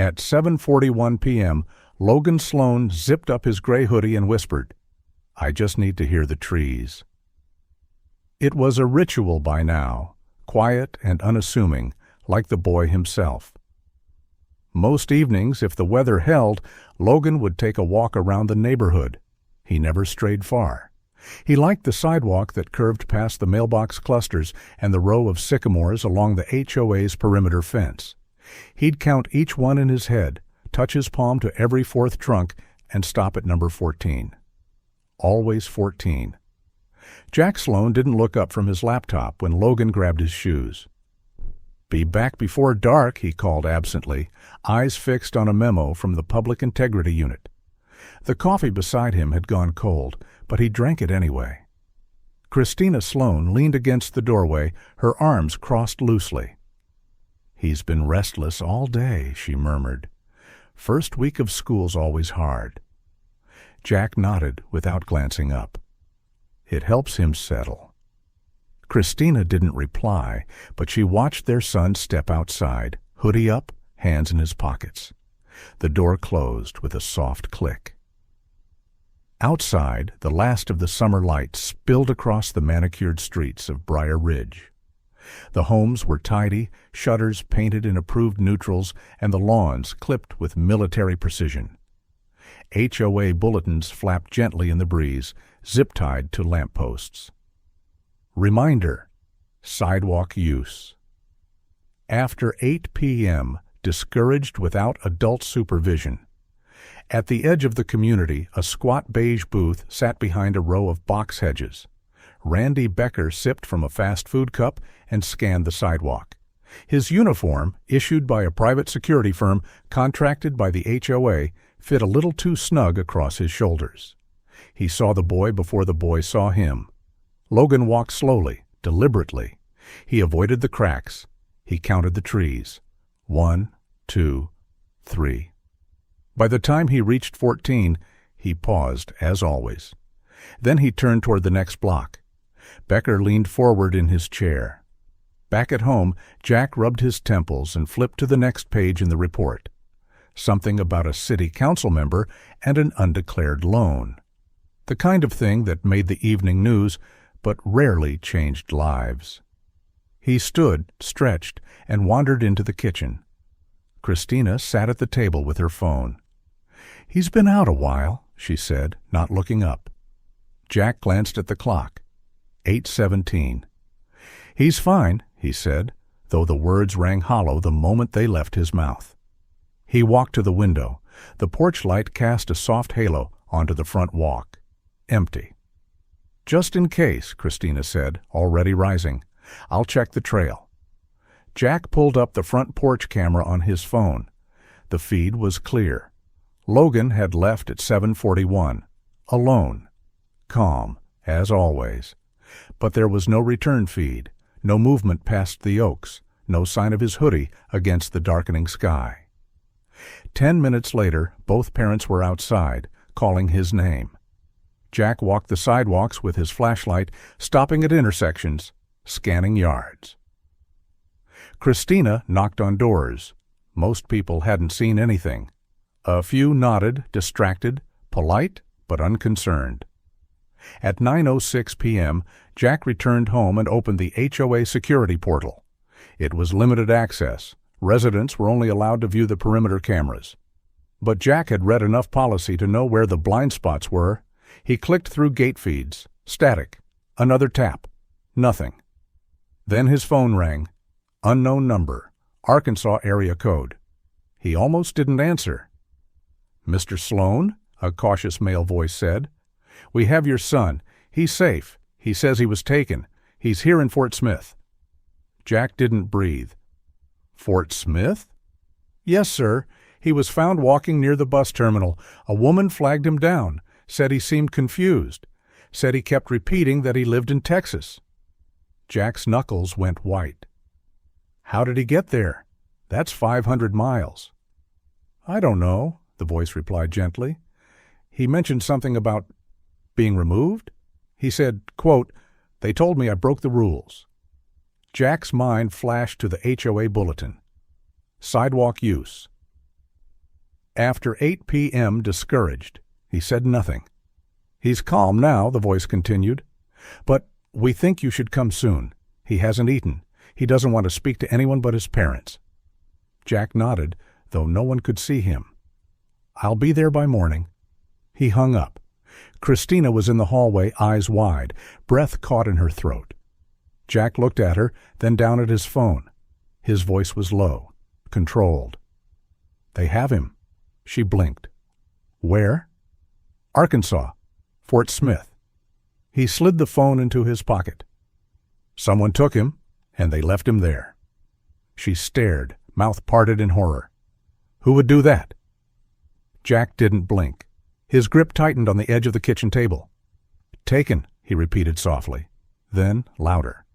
At 7:41 p.m., Logan Sloan zipped up his gray hoodie and whispered, "I just need to hear the trees." It was a ritual by now, quiet and unassuming, like the boy himself. Most evenings, if the weather held, Logan would take a walk around the neighborhood. He never strayed far. He liked the sidewalk that curved past the mailbox clusters and the row of sycamores along the HOA's perimeter fence. He'd count each one in his head, touch his palm to every fourth trunk, and stop at number 14. Always 14. Jack Sloan didn't look up from his laptop when Logan grabbed his shoes. "Be back before dark," he called absently, eyes fixed on a memo from the Public Integrity Unit. The coffee beside him had gone cold, but he drank it anyway. Christina Sloan leaned against the doorway, her arms crossed loosely. "He's been restless all day," she murmured. "First week of school's always hard." Jack nodded without glancing up. "It helps him settle." Christina didn't reply, but she watched their son step outside, hoodie up, hands in his pockets. The door closed with a soft click. Outside, the last of the summer light spilled across the manicured streets of Briar Ridge. The homes were tidy, shutters painted in approved neutrals, and the lawns clipped with military precision. HOA bulletins flapped gently in the breeze, zip-tied to lampposts. Reminder: sidewalk use. After 8 p.m., discouraged without adult supervision. At the edge of the community, a squat beige booth sat behind a row of box hedges. Randy Becker sipped from a fast food cup and scanned the sidewalk. His uniform, issued by a private security firm contracted by the HOA, fit a little too snug across his shoulders. He saw the boy before the boy saw him. Logan walked slowly, deliberately. He avoided the cracks. He counted the trees. 1, 2, 3. By the time he reached 14, he paused, as always. Then he turned toward the next block. Becker leaned forward in his chair. Back at home, Jack rubbed his temples and flipped to the next page in the report. Something about a city council member and an undeclared loan. The kind of thing that made the evening news, but rarely changed lives. He stood, stretched, and wandered into the kitchen. Christina sat at the table with her phone. "He's been out a while," she said, not looking up. Jack glanced at the clock. 8:17. "He's fine," he said, though the words rang hollow the moment they left his mouth. He walked to the window. The porch light cast a soft halo onto the front walk. Empty. "Just in case," Christina said, already rising. "I'll check the trail." Jack pulled up the front porch camera on his phone. The feed was clear. Logan had left at 7:41. Alone. Calm, as always. But there was no return feed, no movement past the oaks, no sign of his hoodie against the darkening sky. 10 minutes later, both parents were outside, calling his name. Jack walked the sidewalks with his flashlight, stopping at intersections, scanning yards. Christina knocked on doors. Most people hadn't seen anything. A few nodded, distracted, polite, but unconcerned. At 9:06 p.m., Jack returned home and opened the HOA security portal. It was limited access. Residents were only allowed to view the perimeter cameras. But Jack had read enough policy to know where the blind spots were. He clicked through gate feeds. Static. Another tap. Nothing. Then his phone rang. Unknown number. Arkansas area code. He almost didn't answer. "Mr. Sloan?" a cautious male voice said. "We have your son. He's safe. He says he was taken. He's here in Fort Smith." Jack didn't breathe. "Fort Smith?" "Yes, sir. He was found walking near the bus terminal. A woman flagged him down, said he seemed confused, said he kept repeating that he lived in Texas." Jack's knuckles went white. "How did he get there? That's 500 miles. "I don't know," the voice replied gently. "He mentioned something about being removed. He said, quote, 'They told me I broke the rules.'" Jack's mind flashed to the HOA bulletin. Sidewalk use. After 8 p.m., discouraged. He said nothing. "He's calm now," the voice continued. "But we think you should come soon. He hasn't eaten. He doesn't want to speak to anyone but his parents." Jack nodded, though no one could see him. "I'll be there by morning." He hung up. Christina was in the hallway, eyes wide, breath caught in her throat. Jack looked at her, then down at his phone. His voice was low, controlled. "They have him." She blinked. "Where?" "Arkansas. Fort Smith." He slid the phone into his pocket. "Someone took him, and they left him there." She stared, mouth parted in horror. "Who would do that?" Jack didn't blink. His grip tightened on the edge of the kitchen table. "Taken," he repeated softly. Then, louder.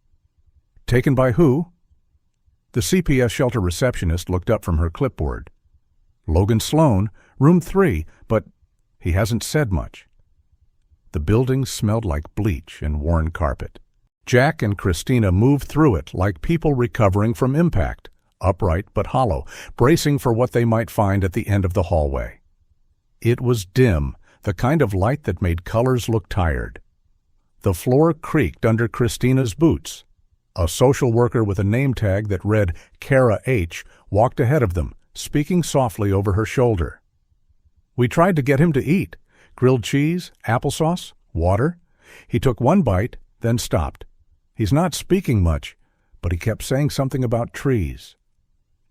"Taken by who?" The CPS shelter receptionist looked up from her clipboard. "Logan Sloan, room 3, but he hasn't said much." The building smelled like bleach and worn carpet. Jack and Christina moved through it like people recovering from impact, upright but hollow, bracing for what they might find at the end of the hallway. It was dim, the kind of light that made colors look tired. The floor creaked under Christina's boots. A social worker with a name tag that read Kara H. walked ahead of them, speaking softly over her shoulder. "We tried to get him to eat. Grilled cheese, applesauce, water. He took one bite, then stopped. He's not speaking much, but he kept saying something about trees."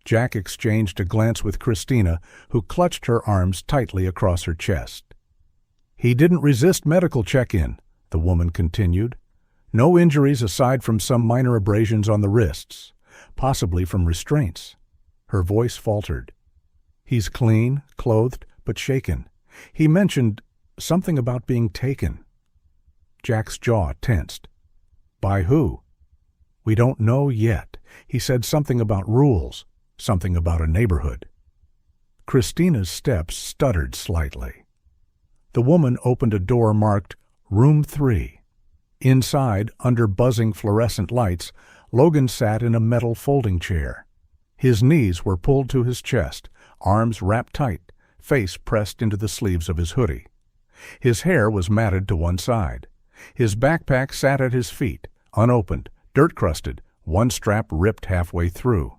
Jack exchanged a glance with Christina, who clutched her arms tightly across her chest. "He didn't resist medical check-in," the woman continued. "No injuries aside from some minor abrasions on the wrists, possibly from restraints." Her voice faltered. "He's clean, clothed, but shaken. He mentioned something about being taken." Jack's jaw tensed. "By who?" "We don't know yet. He said something about rules, something about a neighborhood." Christina's steps stuttered slightly. The woman opened a door marked Room 3. Inside, under buzzing fluorescent lights, Logan sat in a metal folding chair. His knees were pulled to his chest, arms wrapped tight, face pressed into the sleeves of his hoodie. His hair was matted to one side. His backpack sat at his feet, unopened, dirt-crusted, one strap ripped halfway through.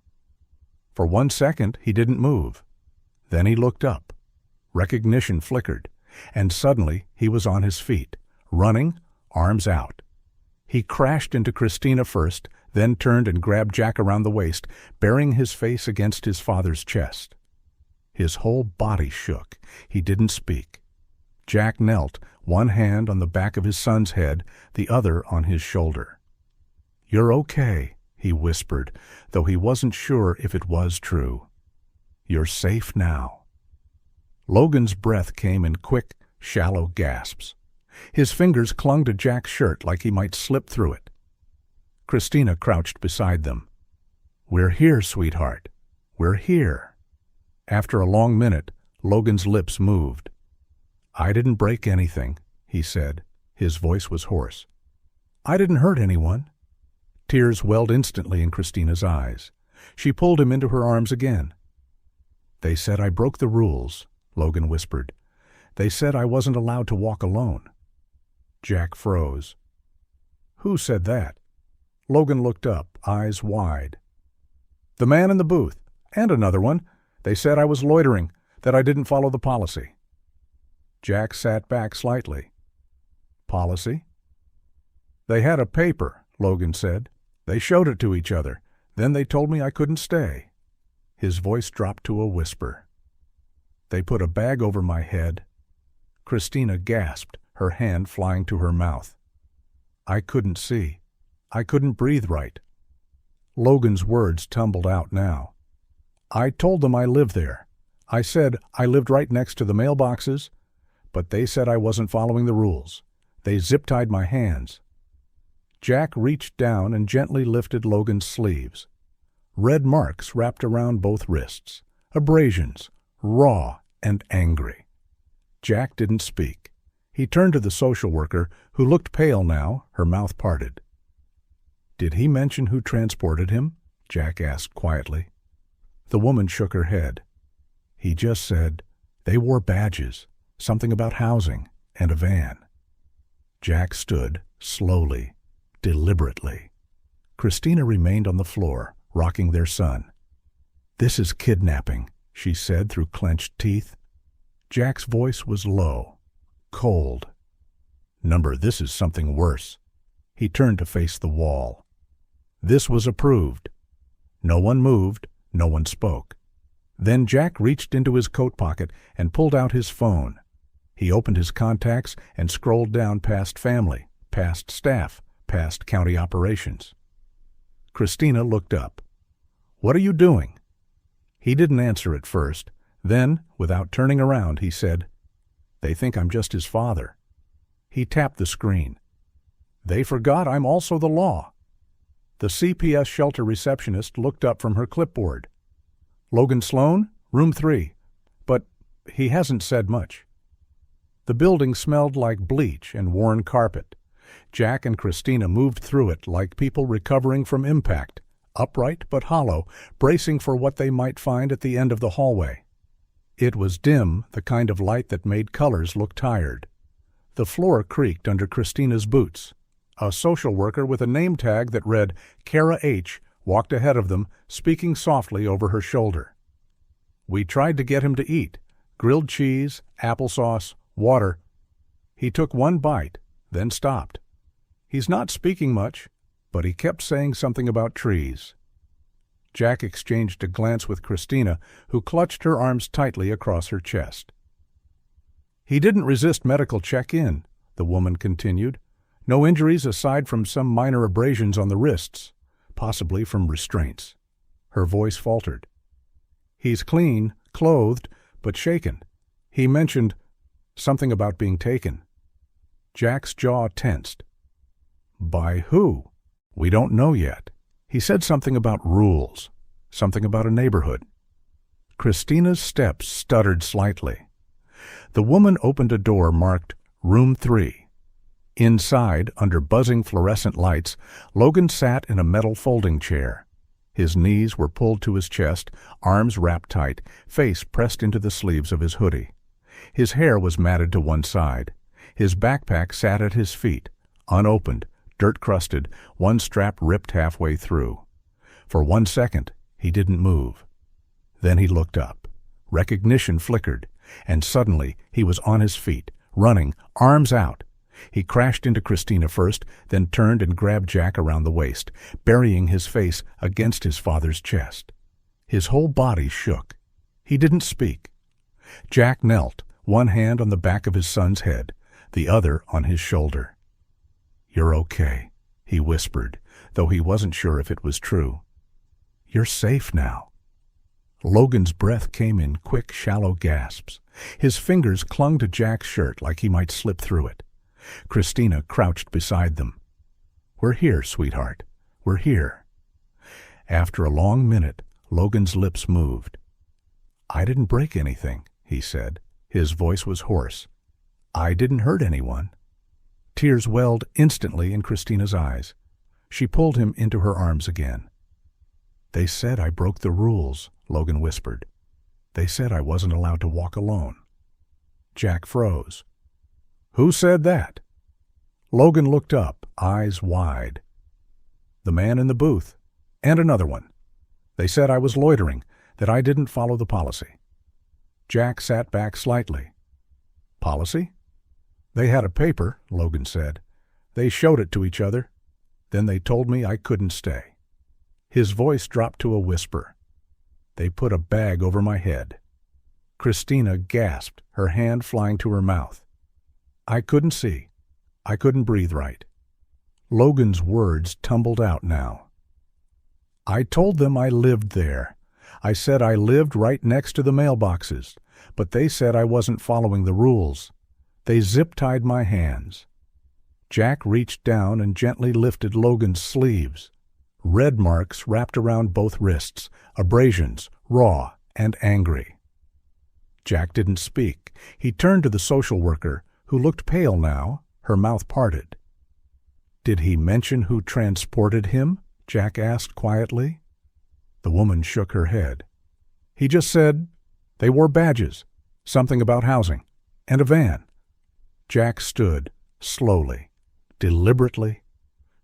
For 1 second, he didn't move. Then he looked up. Recognition flickered, and suddenly he was on his feet, running, arms out. He crashed into Christina first, then turned and grabbed Jack around the waist, burying his face against his father's chest. His whole body shook. He didn't speak. Jack knelt, one hand on the back of his son's head, the other on his shoulder. "You're okay," he whispered, though he wasn't sure if it was true. "You're safe now." Logan's breath came in quick, shallow gasps. His fingers clung to Jack's shirt like he might slip through it. Christina crouched beside them. "We're here, sweetheart. We're here." After a long minute, Logan's lips moved. "I didn't break anything," he said. His voice was hoarse. "I didn't hurt anyone." Tears welled instantly in Christina's eyes. She pulled him into her arms again. "They said I broke the rules," Logan whispered. "They said I wasn't allowed to walk alone." Jack froze. "Who said that?" Logan looked up, eyes wide. "The man in the booth, and another one. They said I was loitering, that I didn't follow the policy." Jack sat back slightly. "Policy?" "They had a paper," Logan said. "They showed it to each other. Then they told me I couldn't stay." His voice dropped to a whisper. "They put a bag over my head." Christina gasped, her hand flying to her mouth. "I couldn't see. I couldn't breathe right." Logan's words tumbled out now. "I told them I lived there. I said I lived right next to the mailboxes, but they said I wasn't following the rules. They zip-tied my hands." Jack reached down and gently lifted Logan's sleeves. Red marks wrapped around both wrists. Abrasions, raw and angry. Jack didn't speak. He turned to the social worker, who looked pale now, her mouth parted. "Did he mention who transported him?" Jack asked quietly. The woman shook her head. "He just said, They wore badges, something about housing, and a van. Jack stood, slowly, deliberately. Christina remained on the floor, rocking their son. "This is kidnapping," she said through clenched teeth. Jack's voice was low, cold. "Number, this is something worse." He turned to face the wall. This was approved. No one moved, no one spoke. Then Jack reached into his coat pocket and pulled out his phone. He opened his contacts and scrolled down past family, past staff, past county operations. Christina looked up. "What are you doing?" He didn't answer at first. Then, without turning around, he said, "They think I'm just his father." He tapped the screen. "They forgot I'm also the law." The CPS shelter receptionist looked up from her clipboard. "Logan Sloan, room 3. But he hasn't said much." The building smelled like bleach and worn carpet. Jack and Christina moved through it like people recovering from impact, upright but hollow, bracing for what they might find at the end of the hallway. It was dim, the kind of light that made colors look tired. The floor creaked under Christina's boots. A social worker with a name tag that read Kara H. walked ahead of them, speaking softly over her shoulder. "We tried to get him to eat. Grilled cheese, applesauce, water. He took one bite, then stopped. He's not speaking much, but he kept saying something about trees." Jack exchanged a glance with Christina, who clutched her arms tightly across her chest. "He didn't resist medical check-in," the woman continued. "No injuries aside from some minor abrasions on the wrists, possibly from restraints." Her voice faltered. "He's clean, clothed, but shaken. He mentioned something about being taken." Jack's jaw tensed. "By who?" "We don't know yet. He said something about rules, something about a neighborhood." Christina's steps stuttered slightly. The woman opened a door marked Room 3. Inside, under buzzing fluorescent lights, Logan sat in a metal folding chair. His knees were pulled to his chest, arms wrapped tight, face pressed into the sleeves of his hoodie. His hair was matted to one side. His backpack sat at his feet, unopened, dirt-crusted, one strap ripped halfway through. For 1 second, he didn't move. Then he looked up. Recognition flickered, and suddenly he was on his feet, running, arms out. He crashed into Christina first, then turned and grabbed Jack around the waist, burying his face against his father's chest. His whole body shook. He didn't speak. Jack knelt, one hand on the back of his son's head, the other on his shoulder. "You're okay," he whispered, though he wasn't sure if it was true. "You're safe now." Logan's breath came in quick, shallow gasps. His fingers clung to Jack's shirt like he might slip through it. Christina crouched beside them. "We're here, sweetheart. We're here." After a long minute, Logan's lips moved. "I didn't break anything," he said. His voice was hoarse. "I didn't hurt anyone." Tears welled instantly in Christina's eyes. She pulled him into her arms again. "They said I broke the rules," Logan whispered. "They said I wasn't allowed to walk alone." Jack froze. "Who said that?" Logan looked up, eyes wide. "The man in the booth, and another one. They said I was loitering, that I didn't follow the policy." Jack sat back slightly. "Policy?" "They had a paper," Logan said. "They showed it to each other. Then they told me I couldn't stay." His voice dropped to a whisper. "They put a bag over my head." Christina gasped, her hand flying to her mouth. "I couldn't see. I couldn't breathe right." Logan's words tumbled out now. "I told them I lived there. I said I lived right next to the mailboxes, but they said I wasn't following the rules. They zip-tied my hands." Jack reached down and gently lifted Logan's sleeves. Red marks wrapped around both wrists, abrasions, raw and angry. Jack didn't speak. He turned to the social worker, who looked pale now, her mouth parted. "Did he mention who transported him?" Jack asked quietly. The woman shook her head. "He just said they wore badges. Something about housing. And a van. Jack stood, slowly, deliberately.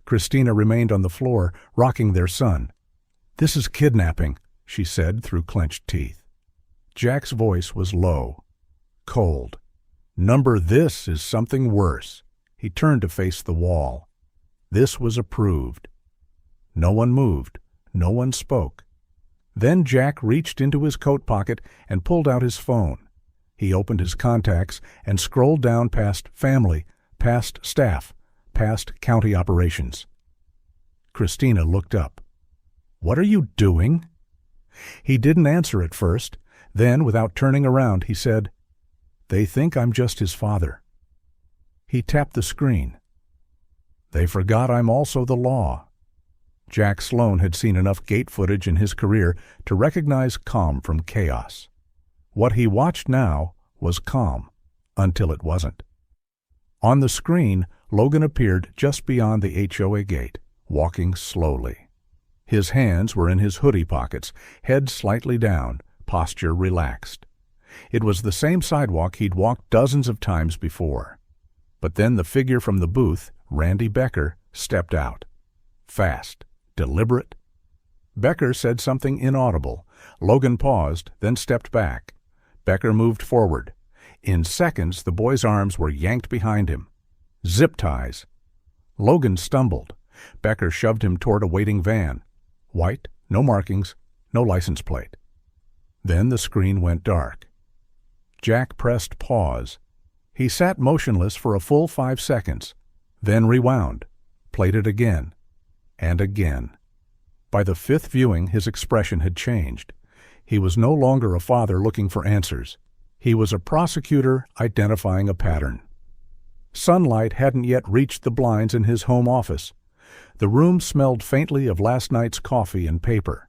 Christina remained on the floor, rocking their son. "This is kidnapping," she said through clenched teeth. Jack's voice was low, cold. "Number, this is something worse." He turned to face the wall. This was approved. No one moved. No one spoke. Then Jack reached into his coat pocket and pulled out his phone. He opened his contacts and scrolled down past family, past staff, past county operations. Christina looked up. "What are you doing?" He didn't answer at first. Then, without turning around, he said, "They think I'm just his father." He tapped the screen. "They forgot I'm also the law." Jack Sloan had seen enough gate footage in his career to recognize calm from chaos. What he watched now was calm, until it wasn't. On the screen, Logan appeared just beyond the HOA gate, walking slowly. His hands were in his hoodie pockets, head slightly down, posture relaxed. It was the same sidewalk he'd walked dozens of times before. But then the figure from the booth, Randy Becker, stepped out. Fast, deliberate. Becker said something inaudible. Logan paused, then stepped back. Becker moved forward. In seconds, the boy's arms were yanked behind him. Zip ties. Logan stumbled. Becker shoved him toward a waiting van. White, no markings, no license plate. Then the screen went dark. Jack pressed pause. He sat motionless for a full 5 seconds, then rewound, played it again, and again. By the 5th viewing, his expression had changed. He was no longer a father looking for answers. He was a prosecutor identifying a pattern. Sunlight hadn't yet reached the blinds in his home office. The room smelled faintly of last night's coffee and paper.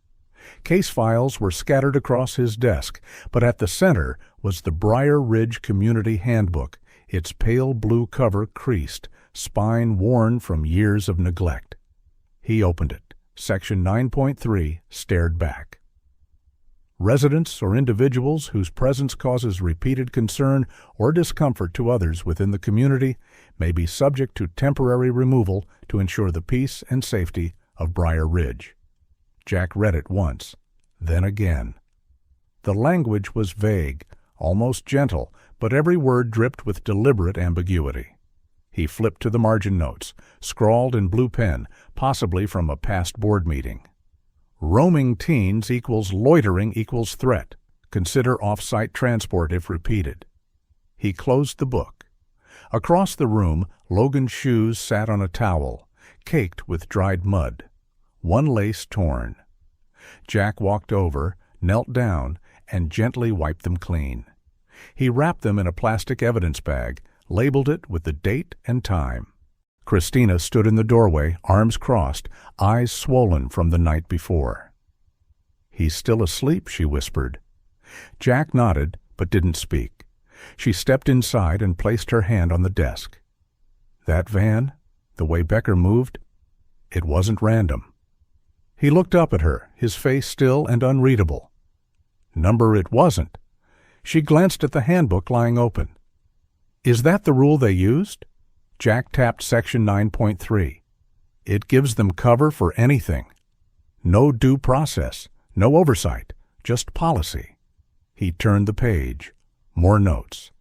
Case files were scattered across his desk, but at the center was the Briar Ridge Community Handbook, its pale blue cover creased, spine worn from years of neglect. He opened it. Section 9.3 stared back. Residents or individuals whose presence causes repeated concern or discomfort to others within the community may be subject to temporary removal to ensure the peace and safety of Briar Ridge. Jack read it once, then again. The language was vague, almost gentle, but every word dripped with deliberate ambiguity. He flipped to the margin notes, scrawled in blue pen, possibly from a past board meeting. Roaming teens equals loitering equals threat. Consider off-site transport if repeated. He closed the book. Across the room, Logan's shoes sat on a towel, caked with dried mud. One lace torn. Jack walked over, knelt down, and gently wiped them clean. He wrapped them in a plastic evidence bag, labeled it with the date and time. Christina stood in the doorway, arms crossed, eyes swollen from the night before. "He's still asleep," she whispered. Jack nodded, but didn't speak. She stepped inside and placed her hand on the desk. That van, the way Becker moved, it wasn't random. He looked up at her, his face still and unreadable. Number it wasn't. She glanced at the handbook lying open. "Is that the rule they used?" Jack tapped Section 9.3. It gives them cover for anything. No due process, no oversight, just policy. He turned the page. More notes.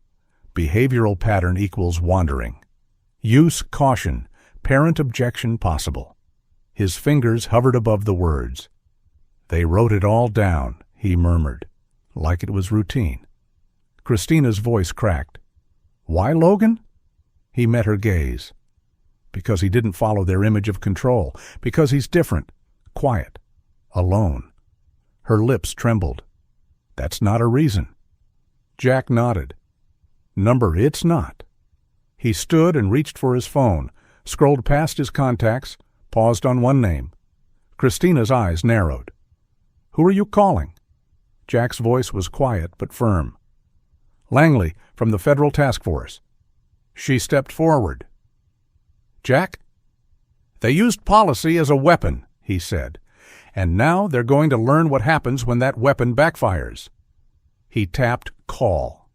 Behavioral pattern equals wandering. Use caution, parent objection possible. His fingers hovered above the words. "They wrote it all down," he murmured, like it was routine. Christina's voice cracked. "Why, Logan?" He met her gaze. "Because he didn't follow their image of control. Because he's different, quiet, alone." Her lips trembled. "That's not a reason." Jack nodded. "Number, it's not." He stood and reached for his phone, scrolled past his contacts, paused on one name. Christina's eyes narrowed. "Who are you calling?" Jack's voice was quiet but firm. "Langley, from the Federal Task Force." She stepped forward. "Jack?" "They used policy as a weapon," he said, "and now they're going to learn what happens when that weapon backfires." He tapped call.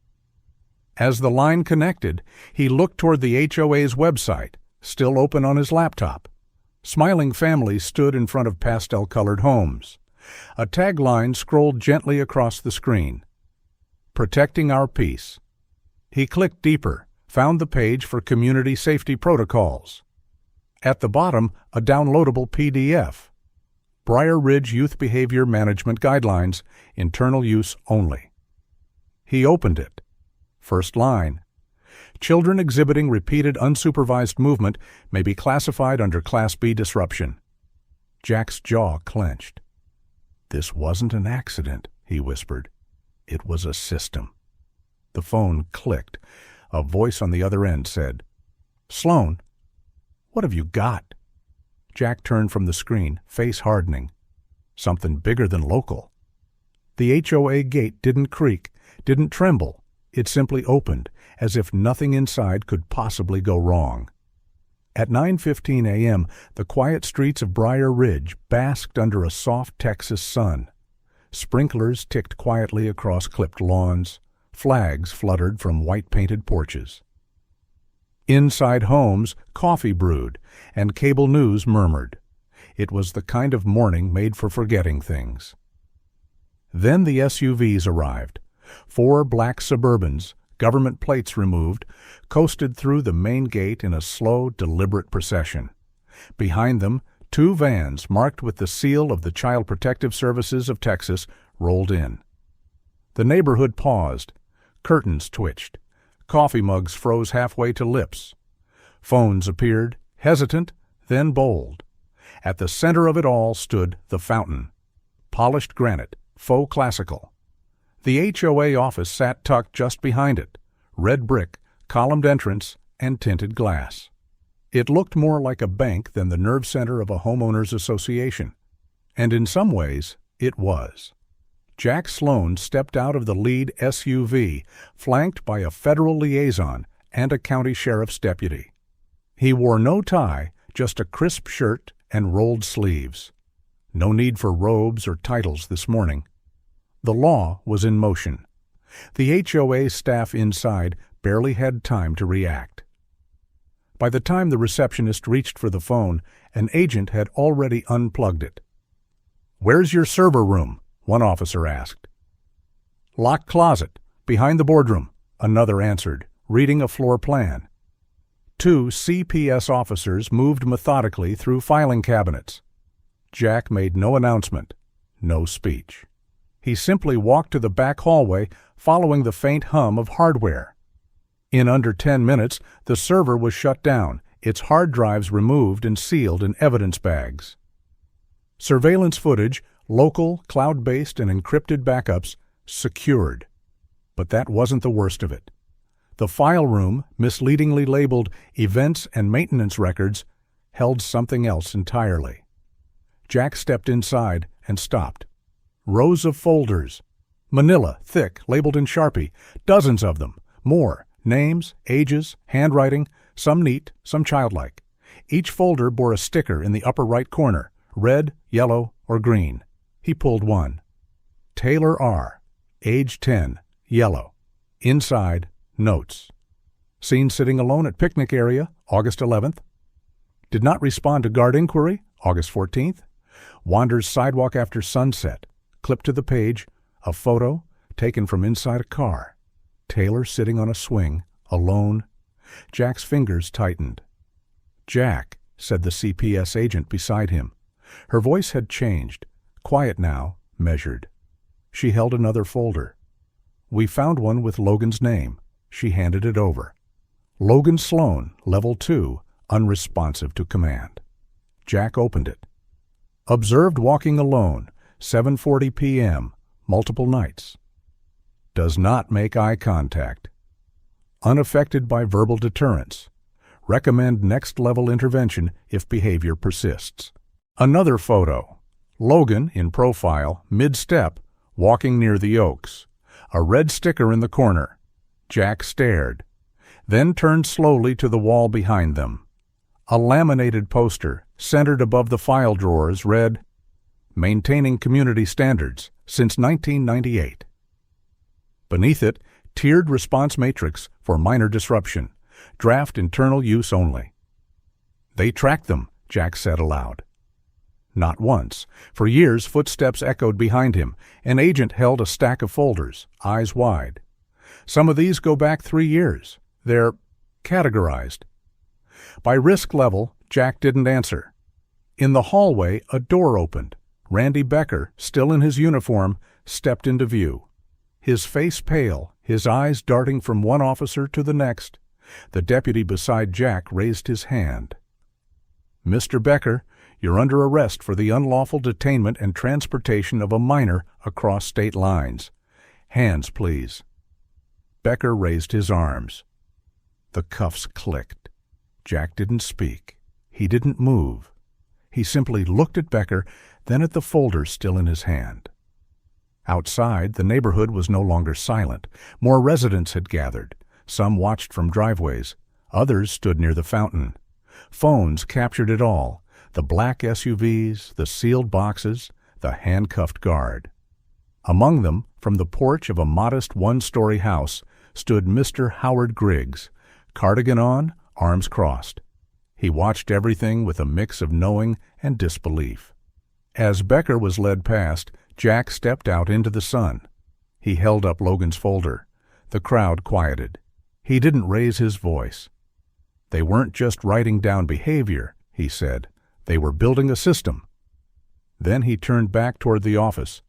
As the line connected, he looked toward the HOA's website, still open on his laptop. Smiling families stood in front of pastel-colored homes. A tagline scrolled gently across the screen. Protecting our peace. He clicked deeper, found the page for community safety protocols. At the bottom, a downloadable PDF. Briar Ridge Youth Behavior Management Guidelines, internal use only. He opened it. First line. Children exhibiting repeated unsupervised movement may be classified under Class B disruption. Jack's jaw clenched. This wasn't an accident, he whispered. It was a system. The phone clicked. A voice on the other end said, "Sloan, what have you got?" Jack turned from the screen, face hardening. Something bigger than local. The HOA gate didn't creak, didn't tremble. It simply opened, as if nothing inside could possibly go wrong. At 9:15 a.m., the quiet streets of Briar Ridge basked under a soft Texas sun. Sprinklers ticked quietly across clipped lawns. Flags fluttered from white-painted porches. Inside homes, coffee brewed, and cable news murmured. It was the kind of morning made for forgetting things. Then the SUVs arrived. 4 black Suburbans, government plates removed, coasted through the main gate in a slow, deliberate procession. Behind them, 2 vans marked with the seal of the Child Protective Services of Texas rolled in. The neighborhood paused. Curtains twitched. Coffee mugs froze halfway to lips. Phones appeared, hesitant, then bold. At the center of it all stood the fountain. Polished granite, faux classical. The HOA office sat tucked just behind it. Red brick, columned entrance, and tinted glass. It looked more like a bank than the nerve center of a homeowners association. And in some ways, it was. Jack Sloan stepped out of the lead SUV, flanked by a federal liaison and a county sheriff's deputy. He wore no tie, just a crisp shirt and rolled sleeves. No need for robes or titles this morning. The law was in motion. The HOA staff inside barely had time to react. By the time the receptionist reached for the phone, an agent had already unplugged it. "Where's your server room?" one officer asked. "Locked closet, behind the boardroom," another answered, reading a floor plan. 2 CPS officers moved methodically through filing cabinets. Jack made no announcement, no speech. He simply walked to the back hallway, following the faint hum of hardware. In under 10 minutes, the server was shut down, its hard drives removed and sealed in evidence bags. Surveillance footage, local, cloud-based, and encrypted backups, secured. But that wasn't the worst of it. The file room, misleadingly labeled Events and Maintenance Records, held something else entirely. Jack stepped inside and stopped. Rows of folders. Manila, thick, labeled in Sharpie. Dozens of them. More. Names, ages, handwriting, some neat, some childlike. Each folder bore a sticker in the upper right corner, red, yellow, or green. He pulled one. Taylor R., age 10, yellow. Inside, notes. Seen sitting alone at picnic area, August 11th. Did not respond to guard inquiry, August 14th. Wanders sidewalk after sunset. Clip to the page, a photo taken from inside a car. Taylor sitting on a swing, alone. Jack's fingers tightened. "Jack," said the CPS agent beside him. Her voice had changed. Quiet now, measured. She held another folder. "We found one with Logan's name." She handed it over. "Logan Sloan, Level 2, unresponsive to command." Jack opened it. "Observed walking alone, 7:40 p.m., multiple nights. Does not make eye contact. Unaffected by verbal deterrence. Recommend next-level intervention if behavior persists." Another photo. Logan, in profile, mid-step, walking near the Oaks. A red sticker in the corner. Jack stared, then turned slowly to the wall behind them. A laminated poster, centered above the file drawers, read, "Maintaining community standards since 1998. Beneath it, Tiered response matrix for minor disruption. Draft internal use only. They tracked them, Jack said aloud. Not once. For years, footsteps echoed behind him. An agent held a stack of folders, eyes wide. Some of these go back 3 years. They're categorized. By risk level, Jack didn't answer. In the hallway, a door opened. Randy Becker, still in his uniform, stepped into view. His face pale, his eyes darting from one officer to the next. The deputy beside Jack raised his hand. "Mr. Becker, you're under arrest for the unlawful detainment and transportation of a minor across state lines. Hands, please." Becker raised his arms. The cuffs clicked. Jack didn't speak. He didn't move. He simply looked at Becker, then at the folder still in his hand. Outside, the neighborhood was no longer silent. More residents had gathered. Some watched from driveways. Others stood near the fountain. Phones captured it all. The black SUVs, the sealed boxes, the handcuffed guard. Among them, from the porch of a modest one-story house, stood Mr. Howard Griggs, cardigan on, arms crossed. He watched everything with a mix of knowing and disbelief. As Becker was led past, Jack stepped out into the sun. He held up Logan's folder. The crowd quieted. He didn't raise his voice. They weren't just writing down behavior, he said. They were building a system. Then he turned back toward the office.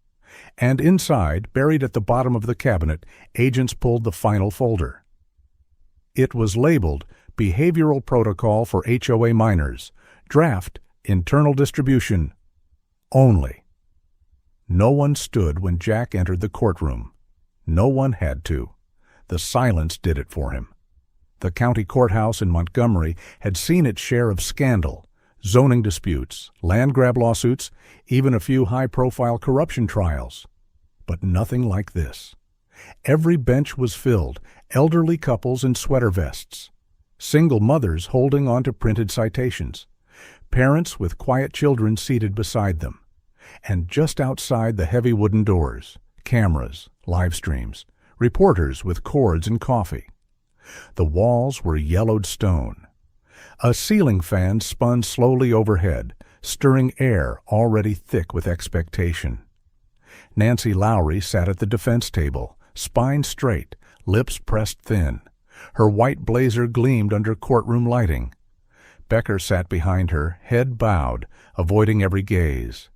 And inside, buried at the bottom of the cabinet, agents pulled the final folder. It was labeled Behavioral Protocol for HOA Minors. Draft, Internal Distribution. Only. No one stood when Jack entered the courtroom. No one had to. The silence did it for him. The county courthouse in Montgomery had seen its share of scandal, zoning disputes, land grab lawsuits, even a few high-profile corruption trials. But nothing like this. Every bench was filled, elderly couples in sweater vests, single mothers holding on to printed citations, parents with quiet children seated beside them, and just outside the heavy wooden doors, cameras, live streams, reporters with cords and coffee. The walls were yellowed stone. A ceiling fan spun slowly overhead, stirring air already thick with expectation. Nancy Lowry sat at the defense table, spine straight, lips pressed thin. Her white blazer gleamed under courtroom lighting. Becker sat behind her, head bowed, avoiding every gaze.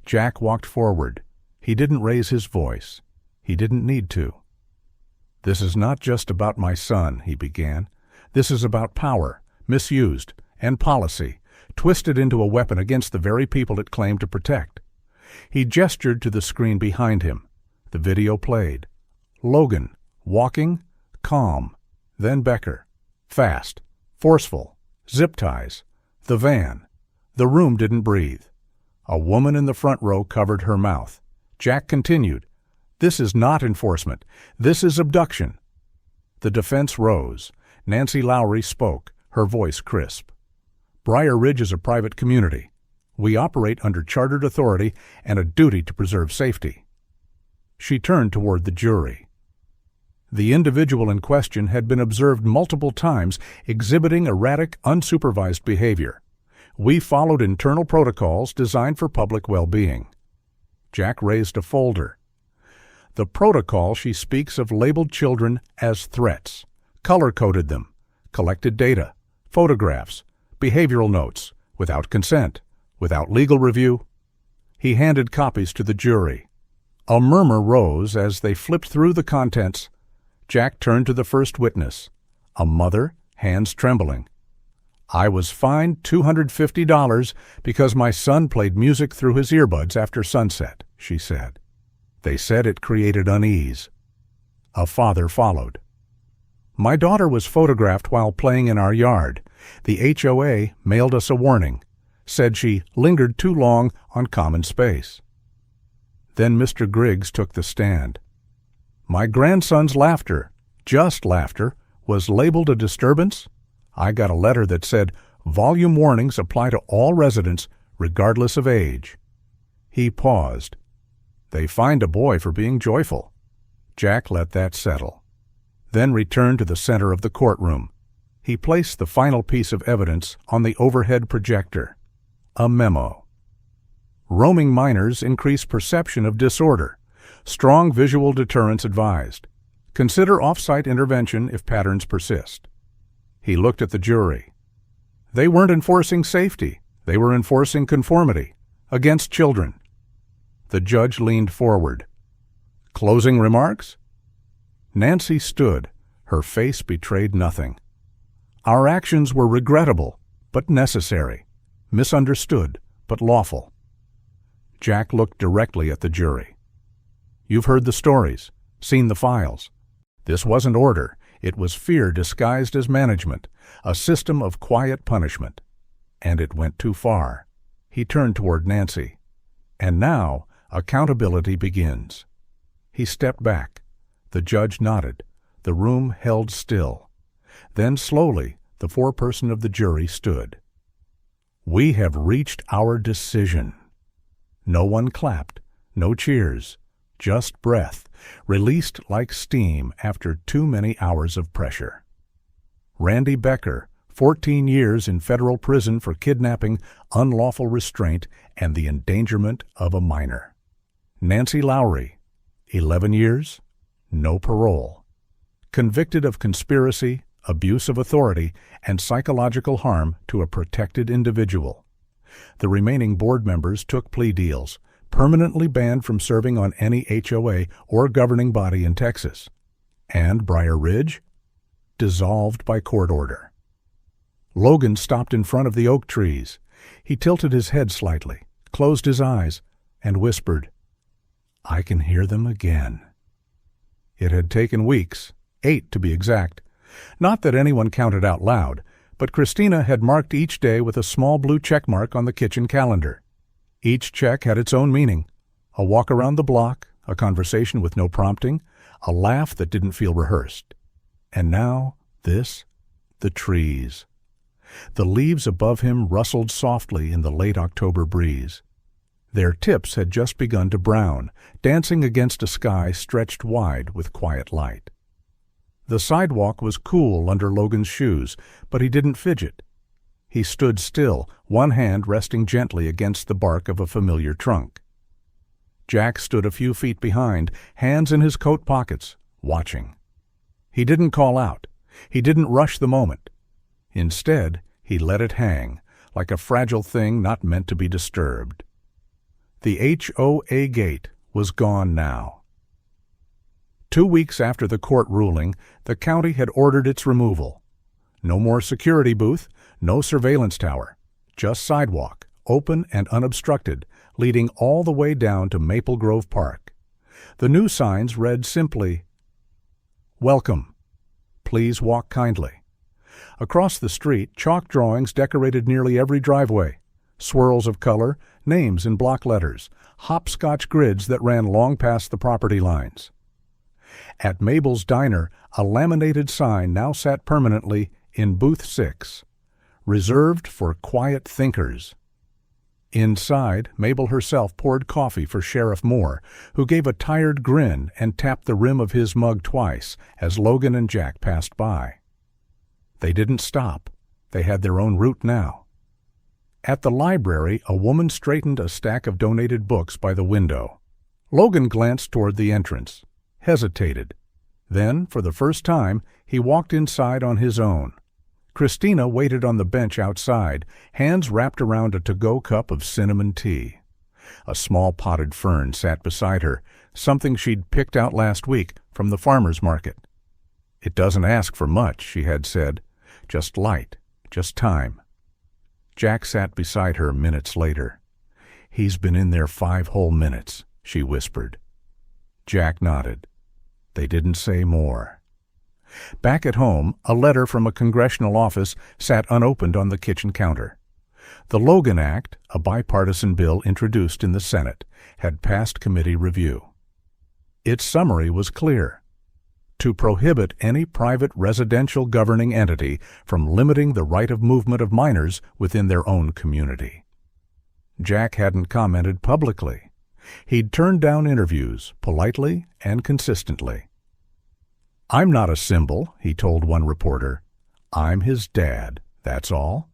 Jack walked forward. He didn't raise his voice. He didn't need to. "This is not just about my son," he began. "This is about power, misused, and policy, twisted into a weapon against the very people it claimed to protect." He gestured to the screen behind him. The video played. Logan, walking, calm. Then Becker, fast, forceful, zip ties. The van. The room didn't breathe. A woman in the front row covered her mouth. Jack continued, "This is not enforcement. This is abduction." The defense rose. Nancy Lowry spoke, her voice crisp. "Briar Ridge is a private community. We operate under chartered authority and a duty to preserve safety." She turned toward the jury. The individual in question had been observed multiple times exhibiting erratic, unsupervised behavior. We followed internal protocols designed for public well-being. Jack raised a folder. The protocol she speaks of labeled children as threats, color-coded them, collected data, photographs, behavioral notes, without consent, without legal review. He handed copies to the jury. A murmur rose as they flipped through the contents. Jack turned to the first witness, a mother, hands trembling. "I was fined $250 because my son played music through his earbuds after sunset," she said. They said it created unease. A father followed. "My daughter was photographed while playing in our yard. The HOA mailed us a warning, said she lingered too long on common space." Then Mr. Griggs took the stand. "My grandson's laughter, just laughter, was labeled a disturbance. I got a letter that said volume warnings apply to all residents, regardless of age." He paused. "They fined a boy for being joyful." Jack let that settle. then returned to the center of the courtroom. He placed the final piece of evidence on the overhead projector, a memo. Roaming minors increase perception of disorder. Strong visual deterrence advised. Consider off-site intervention if patterns persist. He looked at the jury. They weren't enforcing safety. They were enforcing conformity against children. The judge leaned forward. Closing remarks? Nancy stood. Her face betrayed nothing. Our actions were regrettable, but necessary. Misunderstood, but lawful. Jack looked directly at the jury. You've heard the stories, seen the files. This wasn't order. It was fear disguised as management, a system of quiet punishment. And it went too far. He turned toward Nancy. And now, accountability begins. He stepped back. The judge nodded. The room held still. Then slowly, the foreperson of the jury stood. We have reached our decision. No one clapped, no cheers, just breath, released like steam after too many hours of pressure. Randy Becker, 14 years in federal prison for kidnapping, unlawful restraint, and the endangerment of a minor. Nancy Lowry, 11 years, no parole. Convicted of conspiracy, abuse of authority, and psychological harm to a protected individual. The remaining board members took plea deals, permanently banned from serving on any HOA or governing body in Texas. And Briar Ridge? Dissolved by court order. Logan stopped in front of the oak trees. He tilted his head slightly, closed his eyes, and whispered, I can hear them again. It had taken weeks, 8 to be exact. Not that anyone counted out loud, but Christina had marked each day with a small blue check mark on the kitchen calendar. Each check had its own meaning. A walk around the block, a conversation with no prompting, a laugh that didn't feel rehearsed. And now, this, the trees. The leaves above him rustled softly in the late October breeze. Their tips had just begun to brown, dancing against a sky stretched wide with quiet light. The sidewalk was cool under Logan's shoes, but he didn't fidget. He stood still, one hand resting gently against the bark of a familiar trunk. Jack stood a few feet behind, hands in his coat pockets, watching. He didn't call out. He didn't rush the moment. Instead, he let it hang, like a fragile thing not meant to be disturbed. The HOA gate was gone now. 2 weeks after the court ruling, the county had ordered its removal. No more security booth, no surveillance tower, just sidewalk, open and unobstructed, leading all the way down to Maple Grove Park. The new signs read simply, Welcome. Please walk kindly. Across the street, chalk drawings decorated nearly every driveway. Swirls of color, names in block letters, hopscotch grids that ran long past the property lines. At Mabel's Diner, a laminated sign now sat permanently in Booth 6, reserved for quiet thinkers. Inside, Mabel herself poured coffee for Sheriff Moore, who gave a tired grin and tapped the rim of his mug twice as Logan and Jack passed by. They didn't stop. They had their own route now. At the library, a woman straightened a stack of donated books by the window. Logan glanced toward the entrance, hesitated. Then, for the first time, he walked inside on his own. Christina waited on the bench outside, hands wrapped around a to-go cup of cinnamon tea. A small potted fern sat beside her, something she'd picked out last week from the farmer's market. It doesn't ask for much, she had said. Just light, just time. Jack sat beside her minutes later. He's been in there 5 whole minutes, she whispered. Jack nodded. They didn't say more. Back at home, a letter from a congressional office sat unopened on the kitchen counter. The Logan Act, a bipartisan bill introduced in the Senate, had passed committee review. Its summary was clear: to prohibit any private residential governing entity from limiting the right of movement of minors within their own community. Jack hadn't commented publicly. He'd turned down interviews, politely and consistently. "I'm not a symbol," he told one reporter. "I'm his dad, that's all."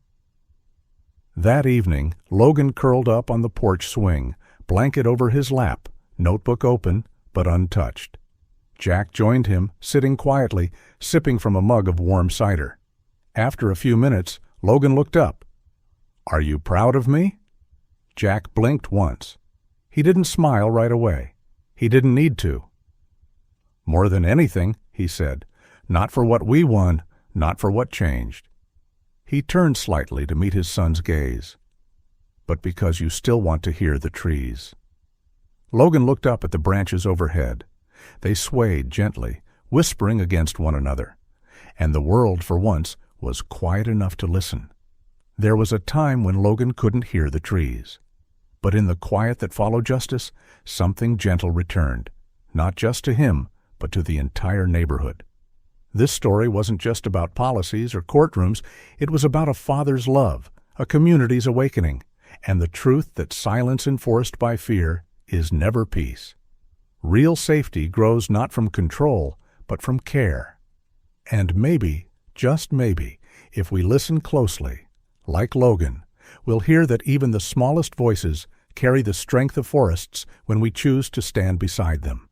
That evening, Logan curled up on the porch swing, blanket over his lap, notebook open but untouched. Jack joined him, sitting quietly, sipping from a mug of warm cider. After a few minutes, Logan looked up. "Are you proud of me?" Jack blinked once. He didn't smile right away. He didn't need to. "More than anything," he said. "Not for what we won, not for what changed." He turned slightly to meet his son's gaze. "But because you still want to hear the trees." Logan looked up at the branches overhead. They swayed gently, whispering against one another. And the world, for once, was quiet enough to listen. There was a time when Logan couldn't hear the trees. But in the quiet that followed justice, something gentle returned, not just to him, but to the entire neighborhood. This story wasn't just about policies or courtrooms. It was about a father's love, a community's awakening, and the truth that silence enforced by fear is never peace. Real safety grows not from control, but from care. And maybe, just maybe, if we listen closely, like Logan, we'll hear that even the smallest voices carry the strength of forests when we choose to stand beside them.